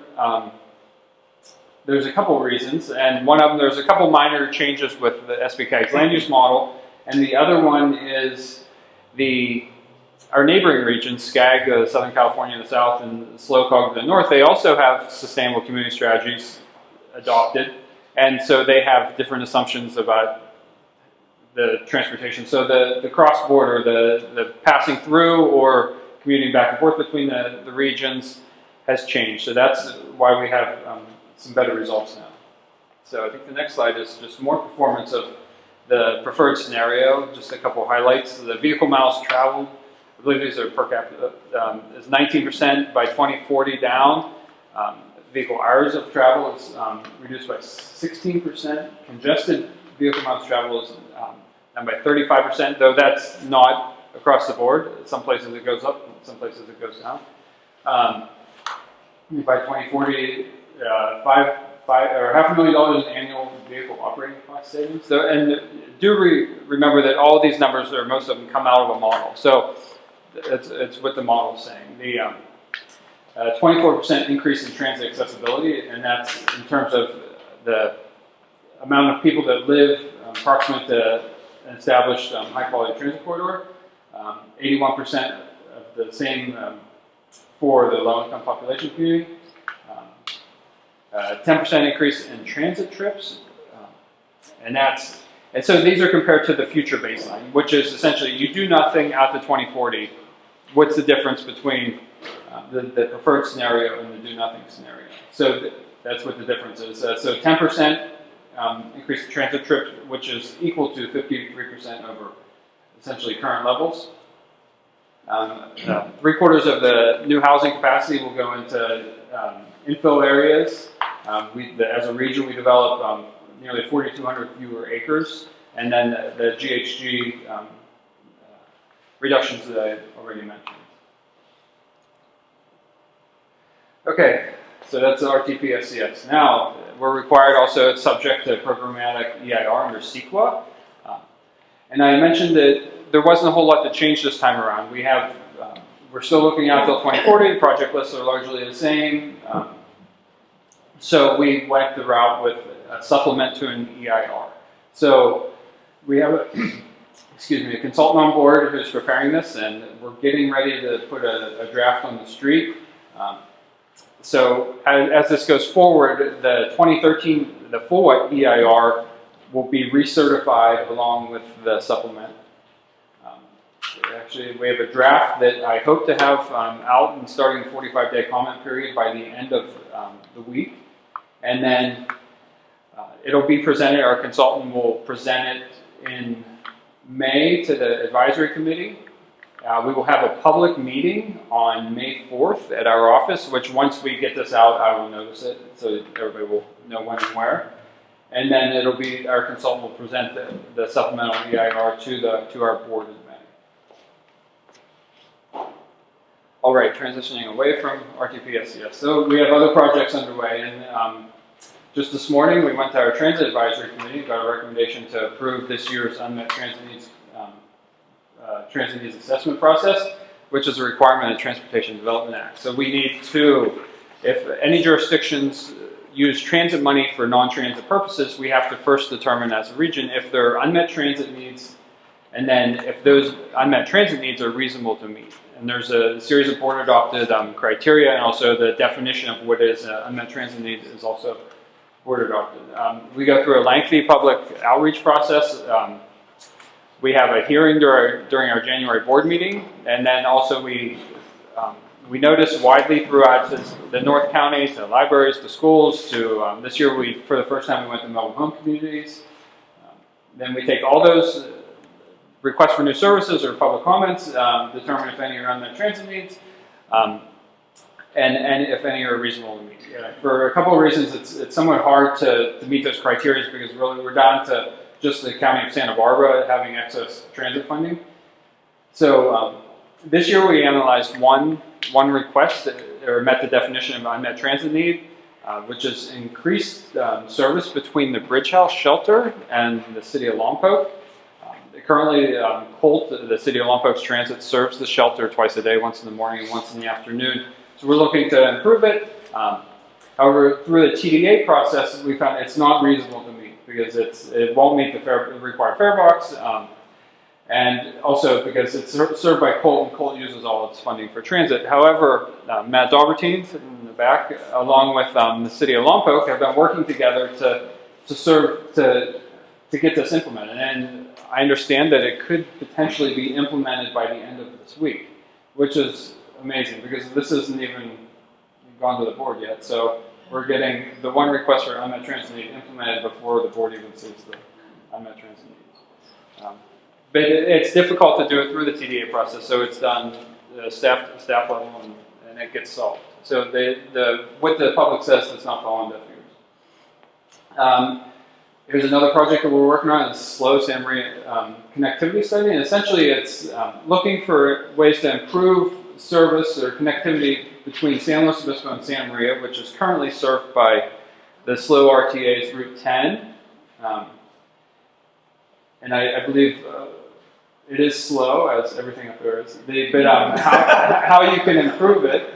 [SPEAKER 8] There's a couple of reasons, and one of them, there's a couple minor changes with the SBCAG's land use model, and the other one is our neighboring regions, SCAG, Southern California in the south, and SLOCOG to the north, they also have sustainable community strategies adopted, and so they have different assumptions about the transportation. So the cross-border, the passing through or commuting back and forth between the regions has changed. So that's why we have some better results now. So I think the next slide is just more performance of the preferred scenario, just a couple highlights. The vehicle miles traveled, I believe these are per capita, is 19% by 2040 down. Vehicle hours of travel is reduced by 16%. Congested vehicle miles travel is down by 35%, though that's not across the board. Some places it goes up, some places it goes down. By 2040, $500,000 in annual vehicle operating cost savings. So, and do remember that all of these numbers, or most of them, come out of a model. So it's what the model is saying. The 24% increase in transit accessibility, and that's in terms of the amount of people that live proximate to an established high-quality transit corridor. 81% of the same for the low-income population community. 10% increase in transit trips, and so these are compared to the future baseline, which is essentially you do nothing out to 2040. What's the difference between the preferred scenario and the do nothing scenario? So that's what the difference is. So 10% increase the transit trips, which is equal to 53% over essentially current levels. 3/4 of the new housing capacity will go into infill areas. As a region, we develop nearly 4,200 fewer acres, and then the GHG reductions that I already mentioned. Okay, so that's the RTP-SCS. Now, we're required also, it's subject to programmatic EIR under CEQA. And I mentioned that there wasn't a whole lot to change this time around. We're still looking out till 2040, the project lists are largely the same. So we went the route with a supplement to an EIR. So we have a consultant on board who's preparing this, and we're getting ready to put a draft on the street. So as this goes forward, the 2013, the full EIR will be recertified along with the supplement. Actually, we have a draft that I hope to have out and starting the 45-day comment period by the end of the week. And then it'll be presented, our consultant will present it in May to the advisory committee. We will have a public meeting on May 4th at our office, which once we get this out, I will notice it so everybody will know when and where. And then it'll be, our consultant will present the supplemental EIR to our board in May. All right, transitioning away from RTP-SCS. So we have other projects underway, and just this morning we went to our transit advisory committee, got a recommendation to approve this year's unmet transit needs assessment process, which is a requirement of the Transportation Development Act. So we need to, if any jurisdictions use transit money for non-transit purposes, we have to first determine as a region if there are unmet transit needs, and then if those unmet transit needs are reasonable to meet. And there's a series of board-adopted criteria, and also the definition of what is unmet transit need is also board-adopted. We go through a lengthy public outreach process. We have a hearing during our January board meeting, and then also we notice widely throughout the North County, to libraries, to schools, to this year for the first time we went to mobile home communities. Then we take all those requests for new services or public comments, determine if any are unmet transit needs, and if any are reasonable to meet. For a couple of reasons, it's somewhat hard to meet those criteria because really we're down to just the County of Santa Barbara having excess transit funding. So this year we analyzed one request that met the definition of unmet transit need, which is increased service between the Bridge House shelter and the city of Lompoc. Currently, Colt, the city of Lompoc's transit, serves the shelter twice a day, once in the morning and once in the afternoon. So we're looking to improve it. However, through the TDA process, we found it's not reasonable to meet because it won't meet the required fare box, and also because it's served by Colt, and Colt uses all its funding for transit. However, Matt Daubertine in the back, along with the city of Lompoc, have been working together to get this implemented. And I understand that it could potentially be implemented by the end of this week, which is amazing because this isn't even gone to the board yet. So we're getting the one request for unmet transit need implemented before the board even sees the unmet transit needs. But it's difficult to do it through the TDA process, so it's done staff level and it gets solved. So what the public says does not fall on deaf ears. Here's another project that we're working on, is Slow Santa Maria connectivity study, and essentially it's looking for ways to improve service or connectivity between San Luis Obispo and Santa Maria, which is currently served by the slow RTA's Route 10. And I believe it is slow, as everything up there is. But how you can improve it,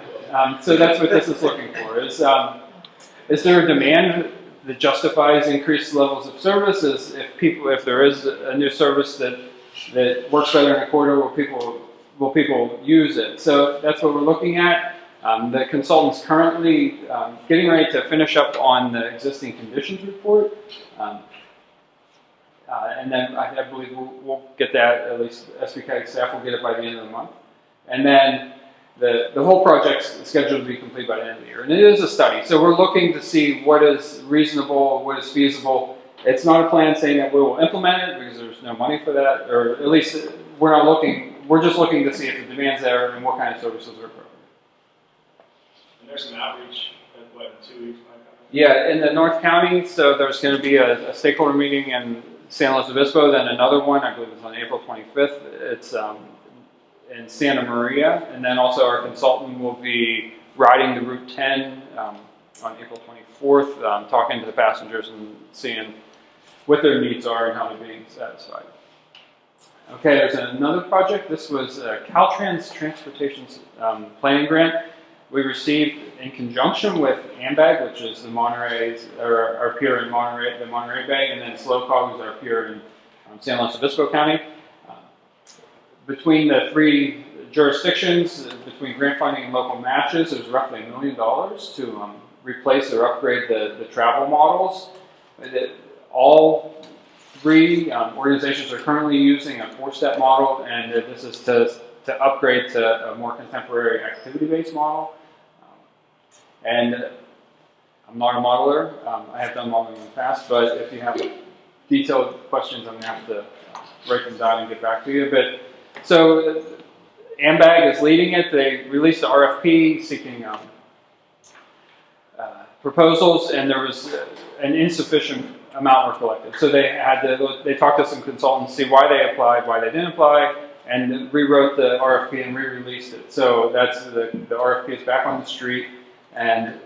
[SPEAKER 8] so that's what this is looking for. Is there a demand that justifies increased levels of service? If there is a new service that works better in a corridor, will people use it? So that's what we're looking at. The consultant's currently getting ready to finish up on the existing conditions report. And then I believe we'll get that, at least SBCAG staff will get it by the end of the month. And then the whole project's scheduled to be complete by the end of the year. And it is a study, so we're looking to see what is reasonable, what is feasible,
[SPEAKER 12] it's not a plan saying that we will implement it because there's no money for that, or at least we're not looking, we're just looking to see if the demand's there and what kind of services are appropriate.
[SPEAKER 6] And there's some outreach, in 2 weeks?
[SPEAKER 12] Yeah, in the North County, so there's going to be a stakeholder meeting in San Luis Obispo, then another one, I believe it's on April 25th. It's in Santa Maria, and then also our consultant will be riding the Route 10 on April 24th, talking to the passengers and seeing what their needs are and how they're being satisfied. Okay, there's another project. This was Caltrans Transportation Planning Grant we received in conjunction with AMBAG, which is the Monterey's, or our pier in Monterey, the Monterey Bay, and then SLOCOG is our pier in San Luis Obispo County. Between the three jurisdictions, between grant funding and local matches, there's roughly $1 million to replace or upgrade the travel models. All three organizations are currently using a 4-step model, and this is to upgrade to a more contemporary activity-based model. And I'm not a modeler. I have done modeling in the past, but if you have detailed questions, I'm going to have to write them down and get back to you. But so AMBAG is leading it. They released the RFP seeking proposals, and there was an insufficient amount were collected. So they talked to some consultants, see why they applied, why they didn't apply, and rewrote the RFP and re-released it. So that's the RFP is back on the street, and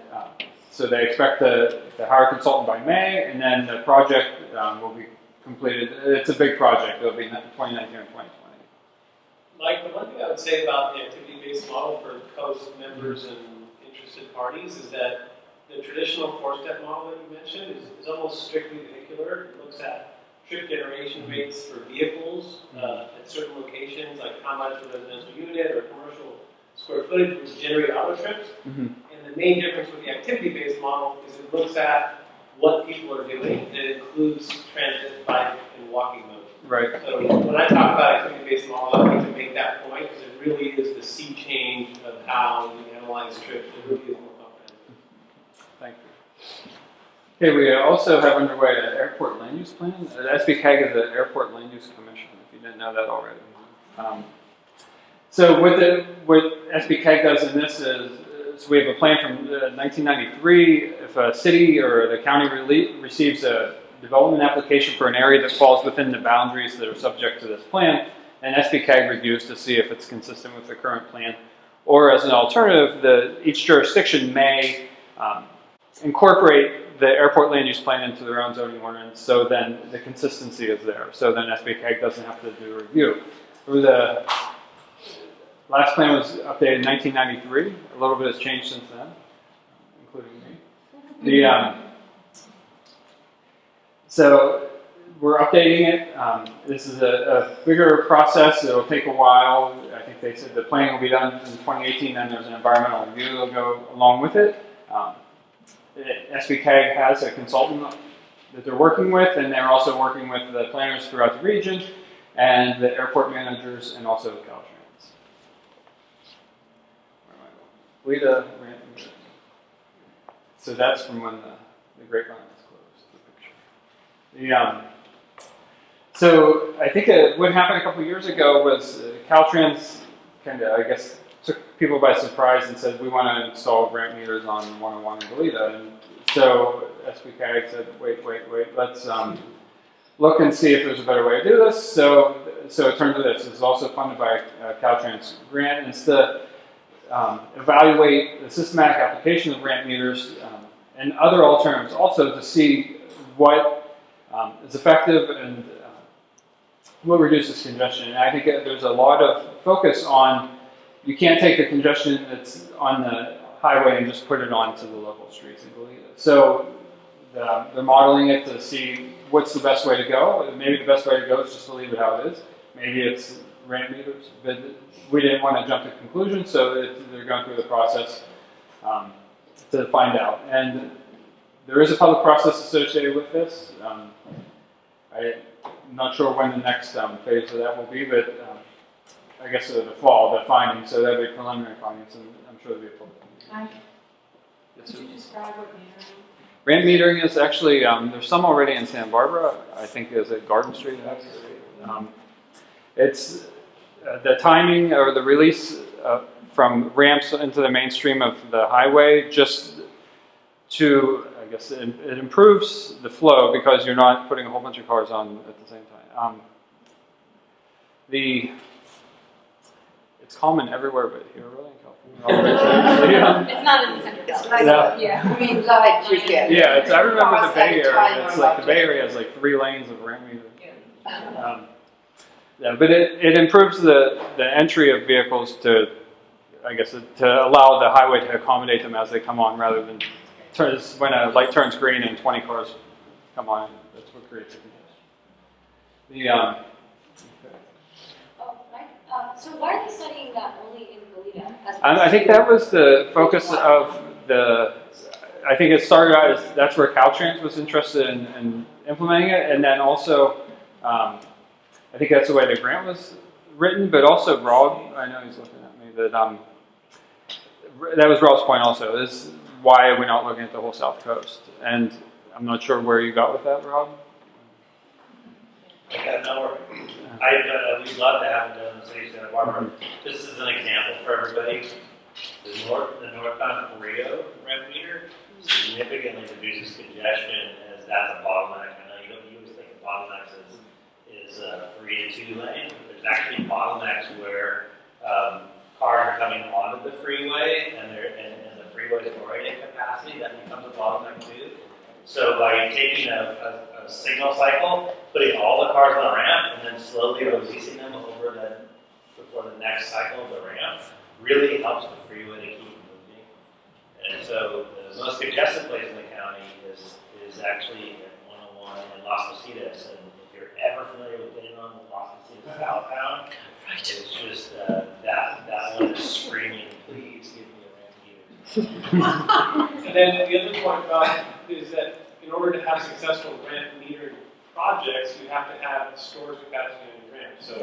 [SPEAKER 12] so they expect to hire a consultant by May, and then the project will be completed. It's a big project. It'll be 2019 or 2020.
[SPEAKER 3] Mike, the one thing I would say about the activity-based model for coast members and interested parties is that the traditional 4-step model that you mentioned is almost strictly vehicular. It looks at trip generation rates for vehicles at certain locations, like how much a residential unit or commercial square footage would generate auto trips. And the main difference with the activity-based model is it looks at what people are doing, and it includes transit, bike, and walking mode.
[SPEAKER 12] Right.
[SPEAKER 3] So when I talk about activity-based model, I like to make that point because it really is the sea change of how you analyze trips. It really is more comprehensive.
[SPEAKER 12] Thank you. Okay, we also have underway an airport land use plan. The SBCAG is the Airport Land Use Commission, if you didn't know that already. So what SBCAG does in this is we have a plan from 1993. If a city or the county receives a development application for an area that falls within the boundaries that are subject to this plan, and SBCAG reviews to see if it's consistent with the current plan. Or as an alternative, each jurisdiction may incorporate the airport land use plan into their own zoning ordinance, so then the consistency is there. So then SBCAG doesn't have to do a review. The last plan was updated in 1993. A little bit has changed since then, including me. So we're updating it. This is a bigger process. It'll take a while. I think they said the planning will be done in 2018, then there's an environmental review that'll go along with it. SBCAG has a consultant that they're working with, and they're also working with the planners throughout the region, and the airport managers, and also Caltrans. Lita, so that's from when the grapevine was closed, the picture. So I think what happened a couple years ago was Caltrans kind of, I guess, took people by surprise and said, we want to install grant meters on 101 in Goleta. And so SBCAG said, wait, let's look and see if there's a better way to do this. So it turned to this. It's also funded by a Caltrans grant, and it's to evaluate the systematic application of grant meters and other alternatives, also to see what is effective and what reduces congestion. And I think there's a lot of focus on, you can't take the congestion that's on the highway and just put it onto the local streets in Goleta. So they're modeling it to see what's the best way to go. Maybe the best way to go is just to leave it how it is. Maybe it's grant meters, but we didn't want to jump to conclusions, so they're going through the process to find out. And there is a public process associated with this. I'm not sure when the next phase of that will be, but I guess the fall, the findings, so that'll be preliminary findings, and I'm sure there'll be a public meeting.
[SPEAKER 7] Could you describe what metering
[SPEAKER 12] Ramp metering is actually, there's some already in Santa Barbara. I think is at Garden Street. It's the timing or the release from ramps into the mainstream of the highway just to, I guess, it improves the flow because you're not putting a whole bunch of cars on at the same time. It's common everywhere, but here really in California.
[SPEAKER 2] It's not in the center district.
[SPEAKER 12] No.
[SPEAKER 2] Yeah.
[SPEAKER 5] Green light you get.
[SPEAKER 12] Yeah, I remember the
[SPEAKER 5] Cars
[SPEAKER 12] Bay
[SPEAKER 5] at a
[SPEAKER 12] Area.
[SPEAKER 5] time
[SPEAKER 12] It's
[SPEAKER 5] are
[SPEAKER 12] like the
[SPEAKER 5] about
[SPEAKER 12] Bay Area has like 3 lanes of ramp metering. Yeah, but it improves the entry of vehicles to, I guess, to allow the highway to accommodate them as they come on, rather than when a light turns green and 20 cars come on. That's what creates the congestion.
[SPEAKER 9] So why are they studying that only in Goleta?
[SPEAKER 12] I think that was the focus of the. I think it started out as that's where Caltrans was interested in implementing it, and then also. I think that's the way the grant was written, but also Rob, I know he's looking at me, that was Rob's point also, is why are we not looking at the whole South Coast? And I'm not sure where you got with that, Rob.
[SPEAKER 10] We'd love to have it done in the city of Santa Barbara. Just as an example for everybody, the northbound Rio ramp meter significantly reduces congestion, as that's a bottleneck. I know you always think of bottlenecks is 3 to 2 lanes, but there's actually bottlenecks where cars are coming onto the freeway and the freeway is already at capacity. That becomes a bottleneck too. So by taking a signal cycle, putting all the cars on the ramp, and then slowly releasing them over before the next cycle of the ramp, really helps the freeway to keep moving. And so the most congested place in the county is actually at 101 and Las Positas. And if you're ever familiar with getting on the Las Positas southbound, it's just that one is screaming, please give me a ramp meter.
[SPEAKER 3] And then the other point about it is that in order to have successful ramp metering projects, you have to have storage capacity on your ramp. So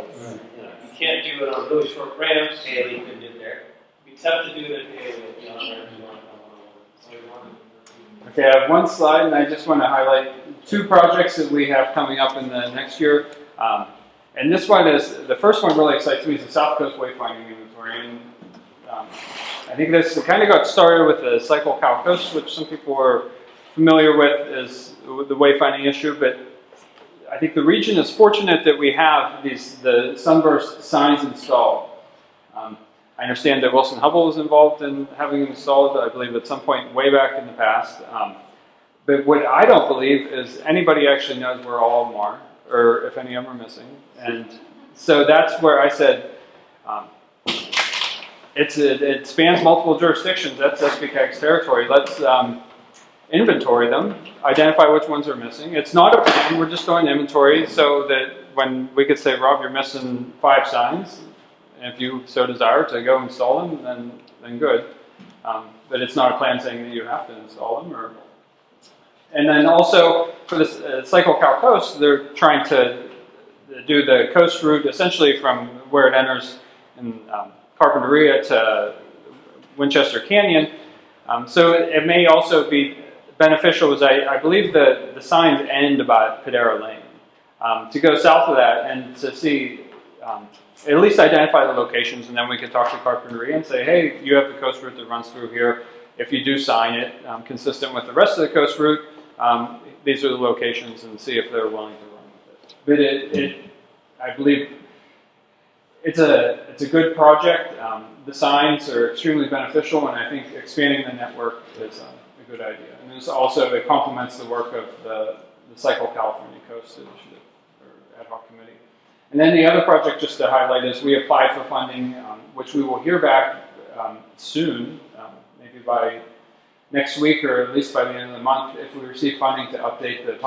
[SPEAKER 3] you can't do it on really short ramps.
[SPEAKER 10] Haley, you can do it there.
[SPEAKER 3] It'd be tough to do it at Haley if you don't ramp.
[SPEAKER 12] Okay, I have one slide, and I just want to highlight 2 projects that we have coming up in the next year. And this one the first one really excites me, is the South Coast Wayfinding Inventory. And I think this kind of got started with the Cycle Cal Coast, which some people are familiar with as the wayfinding issue, but I think the region is fortunate that we have the sunburst signs installed. I understand that Wilson Hubble was involved in having them installed, I believe, at some point way back in the past. But what I don't believe is anybody actually knows where all of them are, or if any of them are missing. And so that's where I said, it spans multiple jurisdictions. That's SBCAG's territory. Let's inventory them, identify which ones are missing. It's not a plan, we're just doing inventory so that when we could say, Rob, you're missing 5 signs, and if you so desire to go install them, then good. But it's not a plan saying that you have to install them. And then also for this Cycle Cal Coast, they're trying to do the coast route essentially from where it enters in Carpinteria to Winchester Canyon. So it may also be beneficial, as I believe the signs end about Padera Lane. To go south of that and to see, at least identify the locations, and then we can talk to Carpinteria and say, hey, you have the coast route that runs through here. If you do sign it, consistent with the rest of the coast route, these are the locations, and see if they're willing to run with it. But I believe it's a good project. The signs are extremely beneficial, and I think expanding the network is a good idea. And it complements the work of the Cycle California Coast Initiative, or ad hoc committee. And then the other project, just to highlight, is we applied for funding, which we will hear back soon, maybe by next week or at least by the end of the month, if we receive funding to update the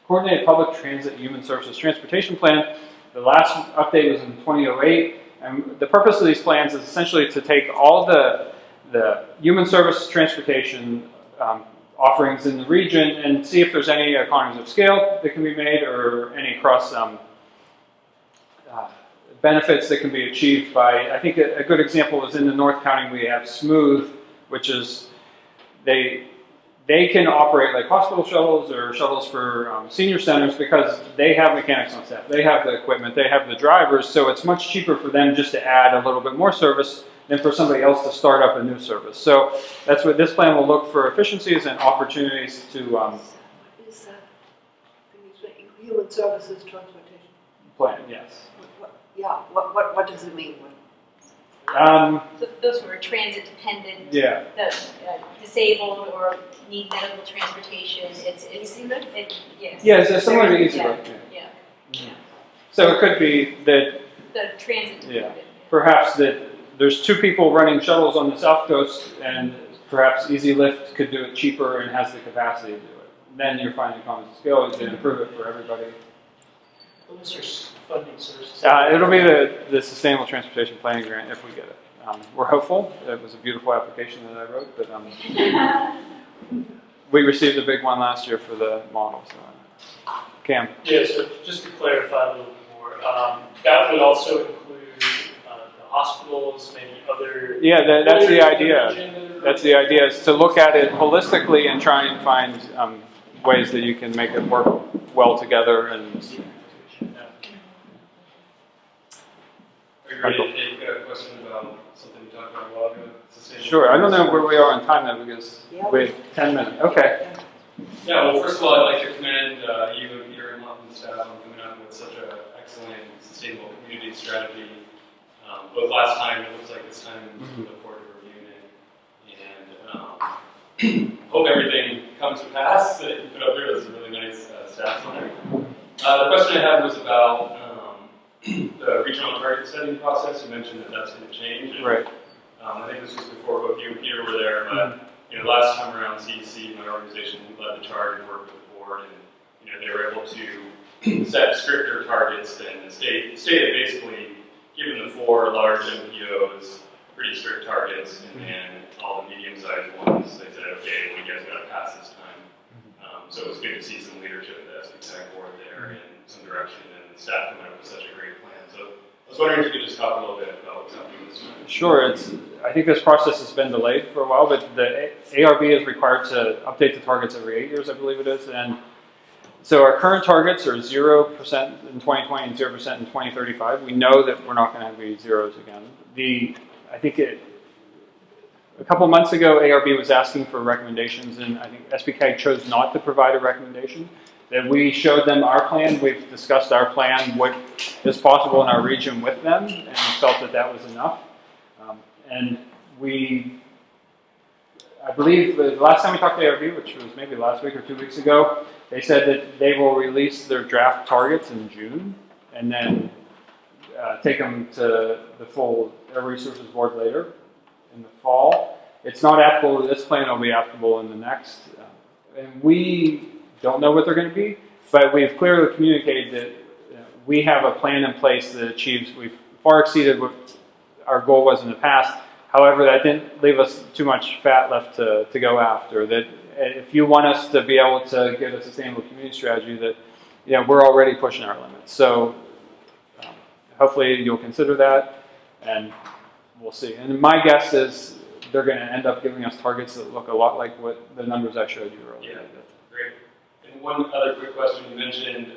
[SPEAKER 12] Coordinated Public Transit Human Services Transportation Plan. The last update was in 2008, and the purpose of these plans is essentially to take all the human service transportation offerings in the region and see if there's any economies of scale that can be made or any cross benefits that can be achieved by, I think a good example is in the North County we have Smooth, which is they they can operate like hospital shuttles or shuttles for senior centers because they have mechanics on staff. They have the equipment, they have the drivers, so it's much cheaper for them just to add a little bit more service than for somebody else to start up a new service. So that's what this plan will look for: efficiencies and opportunities to
[SPEAKER 5] Human services transportation.
[SPEAKER 12] plan, yes.
[SPEAKER 5] What does it mean?
[SPEAKER 2] So those who are transit dependent,
[SPEAKER 12] Yeah.
[SPEAKER 2] the disabled or need medical transportation, it's yes.
[SPEAKER 12] Yeah, it's similar to Easy
[SPEAKER 2] Yeah.
[SPEAKER 12] Lift.
[SPEAKER 2] Yeah.
[SPEAKER 12] Mhm. So it could be that
[SPEAKER 2] The transit dependent.
[SPEAKER 12] perhaps that there's two people running shuttles on the South Coast, and perhaps Easy Lift could do it cheaper and has the capacity to do it. Then you're finding economies of scale to improve it for everybody.
[SPEAKER 3] What's your funding source?
[SPEAKER 12] It'll be the Sustainable Transportation Planning Grant if we get it. We're hopeful. It was a beautiful application that I wrote, but we received a big one last year for the model. So, Cam.
[SPEAKER 13] Yeah, so just to clarify a little bit more, that would also include the hospitals, maybe other.
[SPEAKER 12] Yeah, that's the idea. That's the idea, is to look at it holistically and try and find ways that you can make it work well together. And
[SPEAKER 14] Are you ready to take a question about something we talked about a while ago?
[SPEAKER 12] Sure, I don't know where we are on time now because we have 10 minutes. Okay.
[SPEAKER 14] Yeah, well, first of all, I'd like to commend you and Peter and Lofton staff on coming up with such an excellent sustainable community strategy. Both last time, it looks like this time, we look forward to reviewing it. And hope everything comes to pass that you put up there. There's a really nice staff on there. The question I had was about the regional target setting process. You mentioned that that's going to change. And,
[SPEAKER 12] right.
[SPEAKER 14] I think this was before both you and Peter were there, but last time around CDC, my organization led the charge and worked with the board, and they were able to set stricter targets than the state. The state had basically given the 4 large MPOs pretty strict targets, and then all the medium-sized ones, they said, okay, well, you guys got to pass this time. So it was good to see some leadership at the SBCAG board there and some direction, and the staff coming up with such a great plan. So I was wondering if you could just talk a little bit about what's happening this time.
[SPEAKER 12] Sure. I think this process has been delayed for a while, but the ARB is required to update the targets every 8 years, I believe it is. And so our current targets are 0% in 2020 and 0% in 2035. We know that we're not going to be zeros again. I think a couple months ago, ARB was asking for recommendations, and I think SBCAG chose not to provide a recommendation. That we showed them our plan. We've discussed our plan, what is possible in our region with them, and felt that that was enough. And I believe the last time we talked to ARB, which was maybe last week or 2 weeks ago, they said that they will release their draft targets in June, and then take them to the full Air Resources Board later in the fall. It's not applicable to this plan, it'll be applicable in the next. And we don't know what they're going to be, but we've clearly communicated that we have a plan in place that we've far exceeded what our goal was in the past. However, that didn't leave us too much fat left to go after. That if you want us to be able to get a sustainable community strategy, that we're already pushing our limits. So hopefully you'll consider that, and we'll see. And my guess is they're going to end up giving us targets that look a lot like what the numbers I showed you earlier.
[SPEAKER 14] Yeah, great. And one other quick question. You mentioned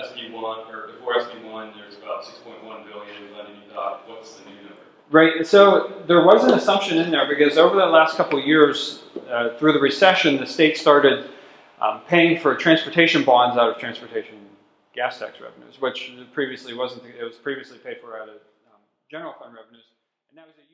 [SPEAKER 14] SB1, or before SB1, there's about $6.1 billion in funding. You thought, what's the new number?
[SPEAKER 12] Right. So there was an assumption in there because over the last couple of years, through the recession, the state started paying for transportation bonds out of transportation gas tax revenues, which previously wasn't. It was previously paid for out of general fund revenues, and that was a